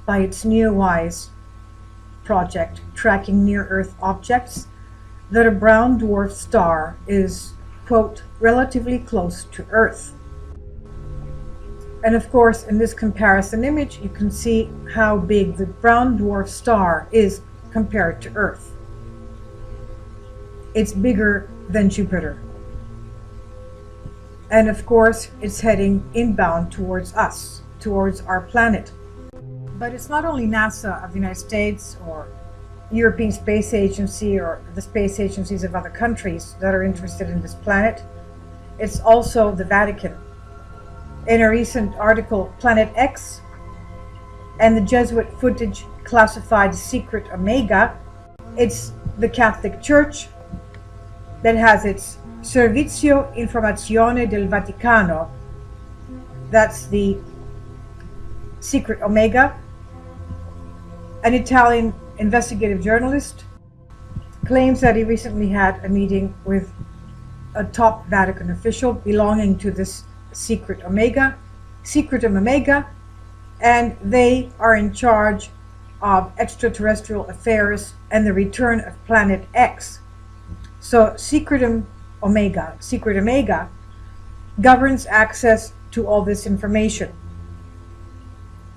by its NEOWISE project tracking near-Earth objects that a brown dwarf star is, quote, relatively close to Earth. And of course, in this comparison image, you can see how big the brown dwarf star is compared to Earth. It's bigger than Jupiter. And of course, it's heading inbound towards us, towards our planet. But it's not only NASA of the United States or European Space Agency or the space agencies of other countries that are interested in this planet. It's also the Vatican. In a recent article, Planet X and the Jesuit footage classified Secret Omega, it's the Catholic Church that has its Servizio Informazione del Vaticano, that's the Secret Omega. An Italian investigative journalist claims that he recently had a meeting with a top Vatican official belonging to this Secretum Omega, and they are in charge of extraterrestrial affairs and the return of Planet X. So Secret Omega governs access to all this information.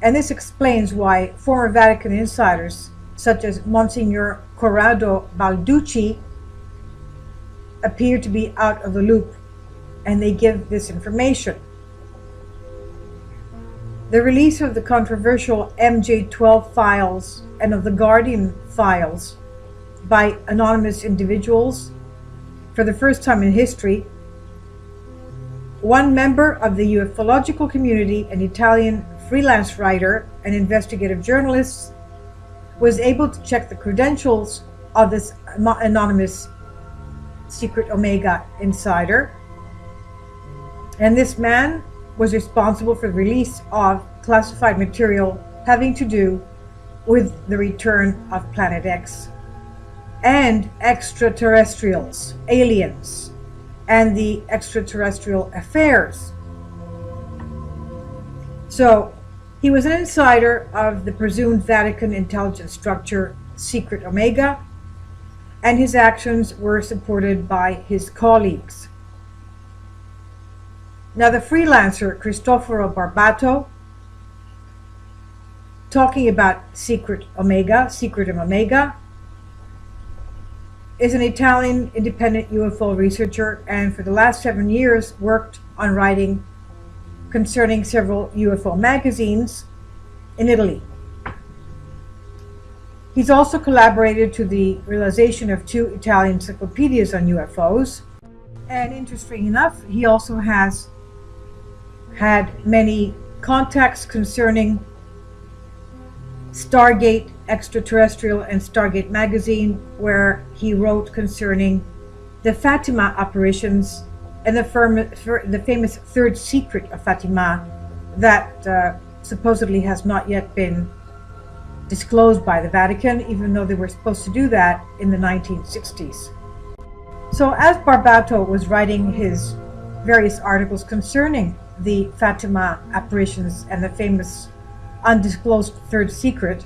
And this explains why former Vatican insiders such as Monsignor Corrado Balducci appear to be out of the loop, and they give this information. The release of the controversial MJ12 files and of the Guardian files by anonymous individuals for the first time in history, one member of the ufological community, an Italian freelance writer and investigative journalist, was able to check the credentials of this anonymous Secret Omega insider. And this man was responsible for the release of classified material having to do with the return of Planet X and extraterrestrials, aliens, and the extraterrestrial affairs. So he was an insider of the presumed Vatican intelligence structure, Secret Omega, and his actions were supported by his colleagues. Now, the freelancer Cristoforo Barbato, talking about Secretum Omega, is an Italian independent UFO researcher, and for the last 7 years worked on writing concerning several UFO magazines in Italy. He's also collaborated to the realization of 2 Italian encyclopedias on UFOs. And interesting enough, he also has had many contacts concerning Stargate Extraterrestrial and Stargate Magazine, where he wrote concerning the Fatima apparitions and the famous third secret of Fatima that supposedly has not yet been disclosed by the Vatican, even though they were supposed to do that in the 1960s. So as Barbato was writing his various articles concerning the Fatima apparitions and the famous undisclosed third secret,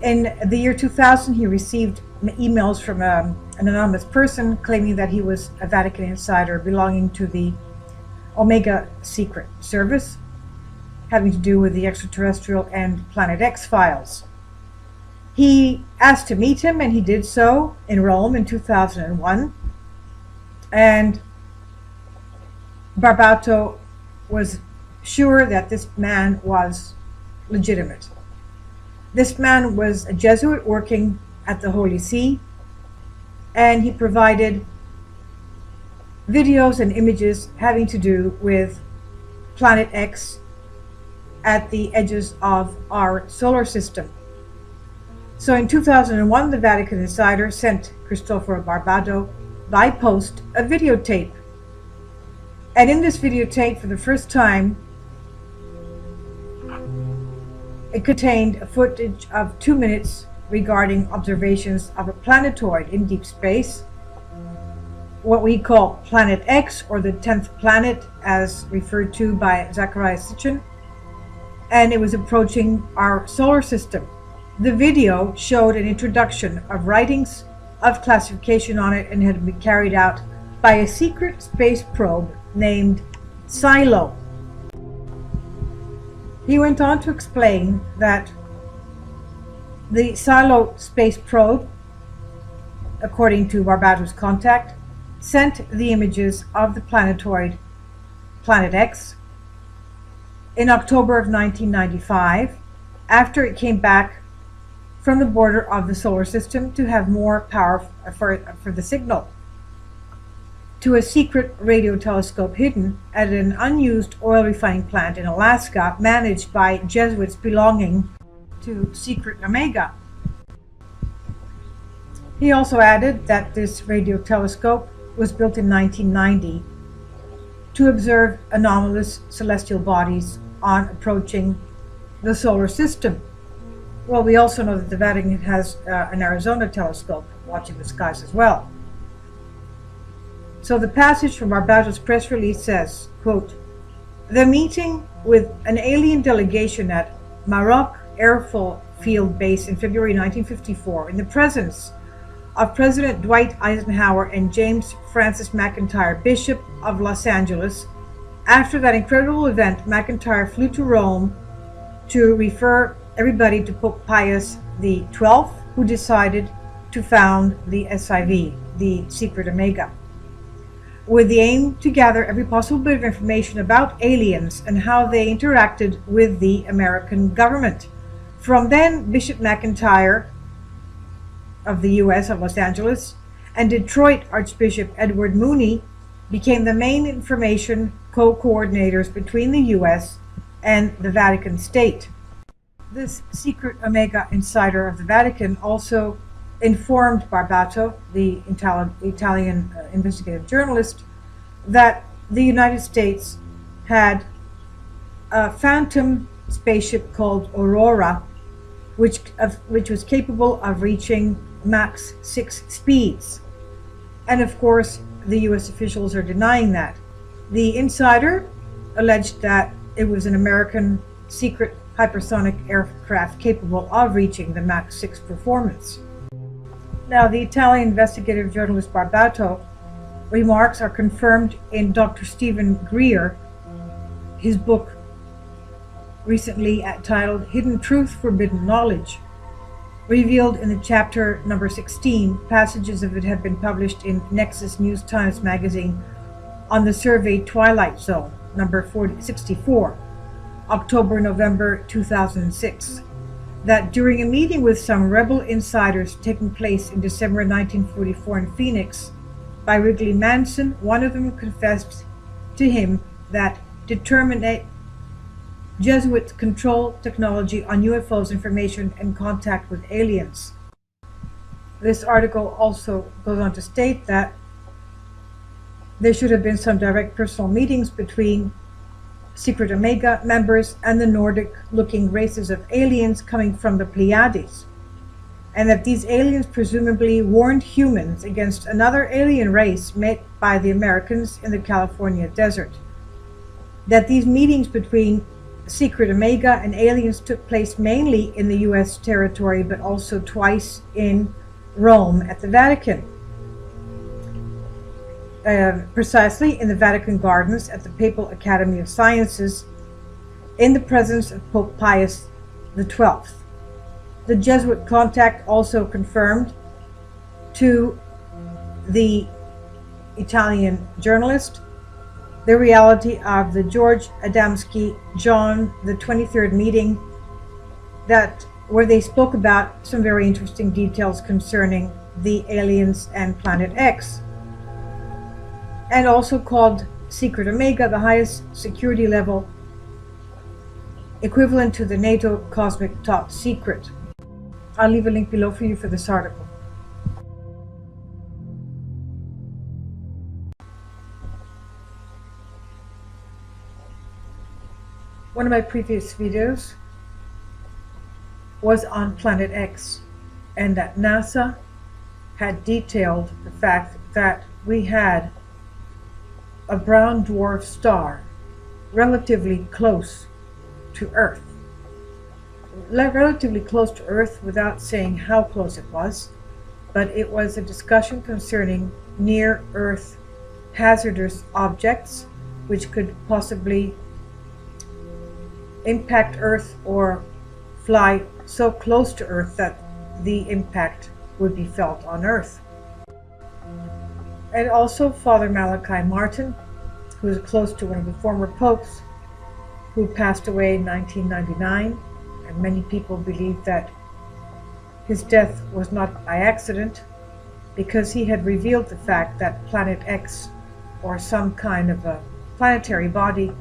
in the year 2000 he received emails from an anonymous person claiming that he was a Vatican insider belonging to the Omega Secret Service, having to do with the extraterrestrial and Planet X files. He asked to meet him, and he did so in Rome in 2001. And Barbato was sure that this man was legitimate. This man was a Jesuit working at the Holy See, and he provided videos and images having to do with Planet X at the edges of our solar system. So in 2001, the Vatican insider sent Cristoforo Barbato by post a videotape. And in this videotape, for the first time, it contained a footage of 2 minutes regarding observations of a planetoid in deep space, what we call Planet X, or the 10th planet as referred to by Zecharia Sitchin. and it was approaching our solar system. The video showed an introduction of writings of classification on it and had been carried out by a secret space probe named Silo. He went on to explain that the Silo space probe, according to Barbados' contact, sent the images of the planetoid Planet X in October of 1995, after it came back from the border of the solar system to have more power for the signal, to a secret radio telescope hidden at an unused oil refining plant in Alaska managed by Jesuits belonging to Secret Omega. He also added that this radio telescope was built in 1990 to observe anomalous celestial bodies on approaching the solar system. Well, we also know that the Vatican has an Arizona telescope watching the skies as well. So the passage from Barbados' press release says, quote, "The meeting with an alien delegation at Maroc Air Field Base in February 1954 in the presence of President Dwight Eisenhower and James Francis McIntyre, Bishop of Los Angeles. After that incredible event, McIntyre flew to Rome to refer everybody to Pope Pius XII, who decided to found the SIV, the Secret Omega, with the aim to gather every possible bit of information about aliens and how they interacted with the American government. From then, Bishop McIntyre of the U.S. of Los Angeles and Detroit Archbishop Edward Mooney became the main information co-coordinators between the U.S. and the Vatican State. This secret Omega insider of the Vatican also informed Barbato, the Italian investigative journalist, that the United States had a phantom spaceship called Aurora, which was capable of reaching Mach 6 speeds. And of course, the U.S. officials are denying that. The insider alleged that it was an American secret hypersonic aircraft capable of reaching the Mach 6 performance. Now, the Italian investigative journalist Barbato remarks are confirmed in Dr. Stephen Greer, his book recently titled Hidden Truth, Forbidden Knowledge. Revealed in the chapter number 16, passages of it have been published in Nexus News Times magazine on the survey Twilight Zone, number 64, October-November 2006, that during a meeting with some rebel insiders taking place in December 1944 in Phoenix by Wrigley Manson, one of them confessed to him that determinate Jesuits control technology on UFOs, information, and contact with aliens. This article also goes on to state that there should have been some direct personal meetings between Secret Omega members and the Nordic-looking races of aliens coming from the Pleiades, and that these aliens presumably warned humans against another alien race met by the Americans in the California desert. That these meetings between Secret Omega and aliens took place mainly in the U.S. territory, but also twice in Rome at the Vatican. Precisely in the Vatican Gardens at the Papal Academy of Sciences, in the presence of Pope Pius XII. The Jesuit contact also confirmed to the Italian journalist the reality of the George Adamski John the 23rd meeting, where they spoke about some very interesting details concerning the aliens and Planet X, and also called Secret Omega the highest security level, equivalent to the NATO Cosmic Top Secret. I'll leave a link below for you for this article. One of my previous videos was on Planet X, and that NASA had detailed the fact that we had a brown dwarf star relatively close to Earth. relatively close to Earth without saying how close it was, but it was a discussion concerning near Earth hazardous objects which could possibly impact Earth or fly so close to Earth that the impact would be felt on Earth. And also Father Malachi Martin, who is close to one of the former popes, who passed away in 1999, and many people believe that his death was not by accident, because he had revealed the fact that Planet X, or some kind of a planetary body,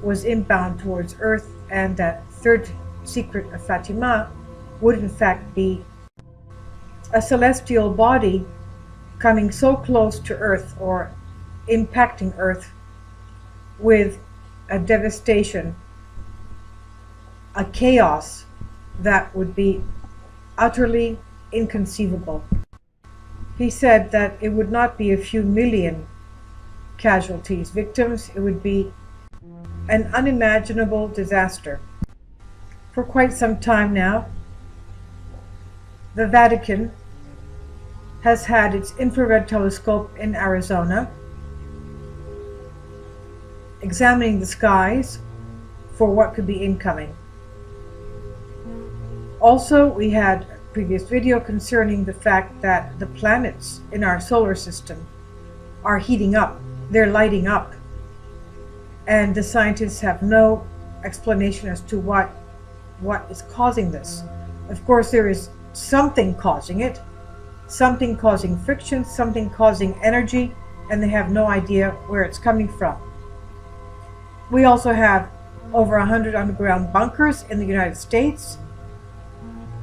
was inbound towards Earth, and that third secret of Fatima would in fact be a celestial body coming so close to Earth or impacting Earth with a devastation, a chaos that would be utterly inconceivable. He said that it would not be a few million casualties, victims, it would be an unimaginable disaster. For quite some time now, the Vatican has had its infrared telescope in Arizona examining the skies for what could be incoming. Also, we had a previous video concerning the fact that the planets in our solar system are heating up, they're lighting up, and the scientists have no explanation as to what is causing this. Of course, there is something causing it, something causing friction, something causing energy, and they have no idea where it's coming from. We also have over 100 underground bunkers in the United States.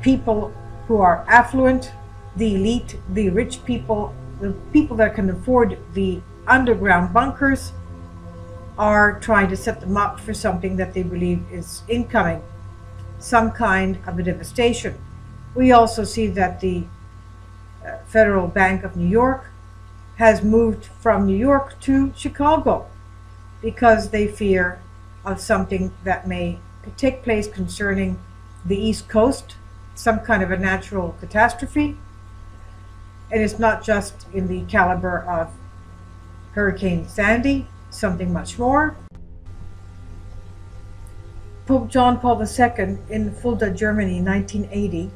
People who are affluent, the elite, the rich people, the people that can afford the underground bunkers, are trying to set them up for something that they believe is incoming, some kind of a devastation. We also see that the Federal Bank of New York has moved from New York to Chicago because they fear of something that may take place concerning the East Coast, some kind of a natural catastrophe. And it's not just in the caliber of Hurricane Sandy, something much more. Pope John Paul II in Fulda, Germany, 1980.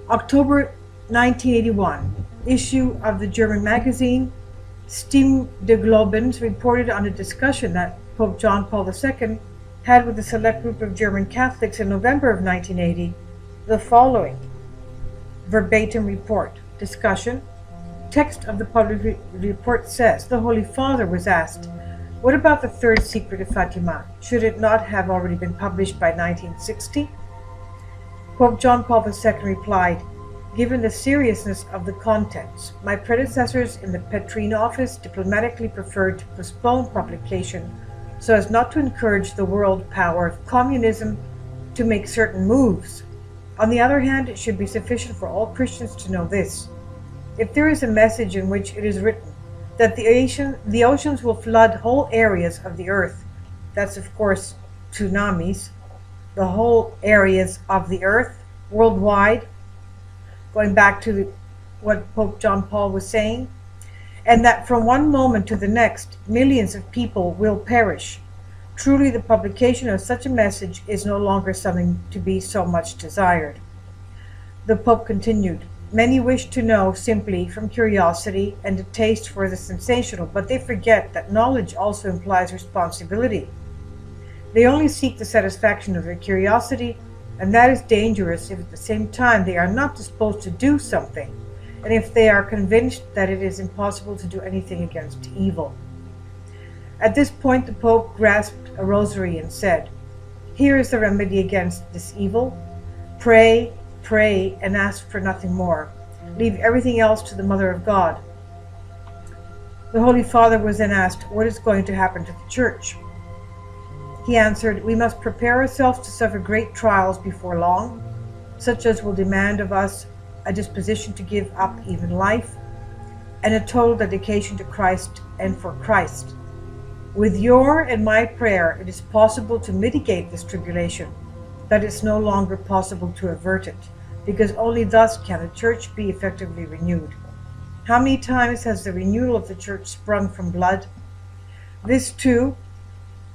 October 1981, issue of the German magazine Stimme des Glaubens reported on a discussion that Pope John Paul II had with a select group of German Catholics in November of 1980 the following verbatim report. Discussion. Text of the public report says, the Holy Father was asked, what about the third secret of Fatima? Should it not have already been published by 1960? Pope John Paul II replied, given the seriousness of the contents, my predecessors in the Petrine office diplomatically preferred to postpone publication so as not to encourage the world power of communism to make certain moves. On the other hand, it should be sufficient for all Christians to know this. If there is a message in which it is written that the oceans will flood whole areas of the earth, that's of course tsunamis, the whole areas of the earth worldwide, going back to what Pope John Paul was saying, and that from one moment to the next, millions of people will perish. Truly, the publication of such a message is no longer something to be so much desired. The Pope continued, many wish to know simply from curiosity and a taste for the sensational, but they forget that knowledge also implies responsibility. They only seek the satisfaction of their curiosity, and that is dangerous if at the same time they are not disposed to do something, and if they are convinced that it is impossible to do anything against evil. At this point, the Pope grasped a rosary and said, here is the remedy against this evil. Pray, pray, and ask for nothing more. Leave everything else to the Mother of God. The Holy Father was then asked, what is going to happen to the Church? He answered, we must prepare ourselves to suffer great trials before long, such as will demand of us a disposition to give up even life, and a total dedication to Christ and for Christ. With your and my prayer, it is possible to mitigate this tribulation, but it's no longer possible to avert it, because only thus can the church be effectively renewed. How many times has the renewal of the church sprung from blood? This too,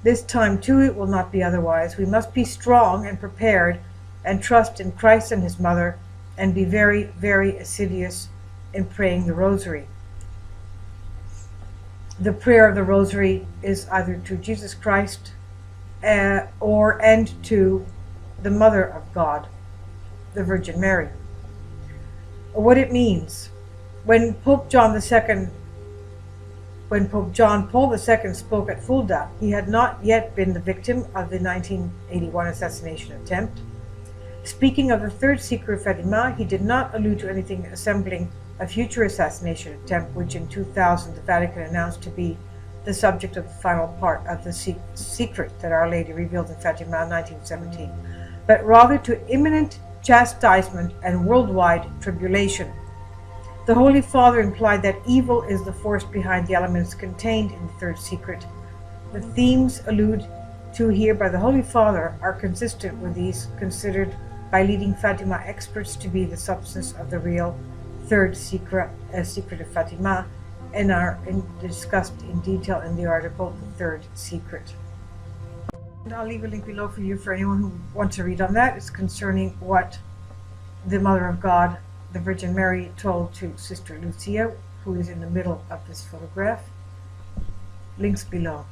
this time too, it will not be otherwise. We must be strong and prepared and trust in Christ and his mother and be very, very assiduous in praying the rosary. The prayer of the rosary is either to Jesus Christ and to the Mother of God, the Virgin Mary. What it means. When Pope John Paul II spoke at Fulda, he had not yet been the victim of the 1981 assassination attempt. Speaking of the third seeker of Fatima, he did not allude to anything resembling a future assassination attempt, which in 2000 the Vatican announced to be the subject of the final part of the secret that Our Lady revealed in Fatima in 1917, but rather to imminent chastisement and worldwide tribulation. The Holy Father implied that evil is the force behind the elements contained in the third secret. The themes alluded to here by the Holy Father are consistent with these considered by leading Fatima experts to be the substance of the real third secret of Fatima, and are discussed in detail in the article The Third Secret. And I'll leave a link below for you for anyone who wants to read on that. It's concerning what the Mother of God, the Virgin Mary, told to Sister Lucia, who is in the middle of this photograph. Links below.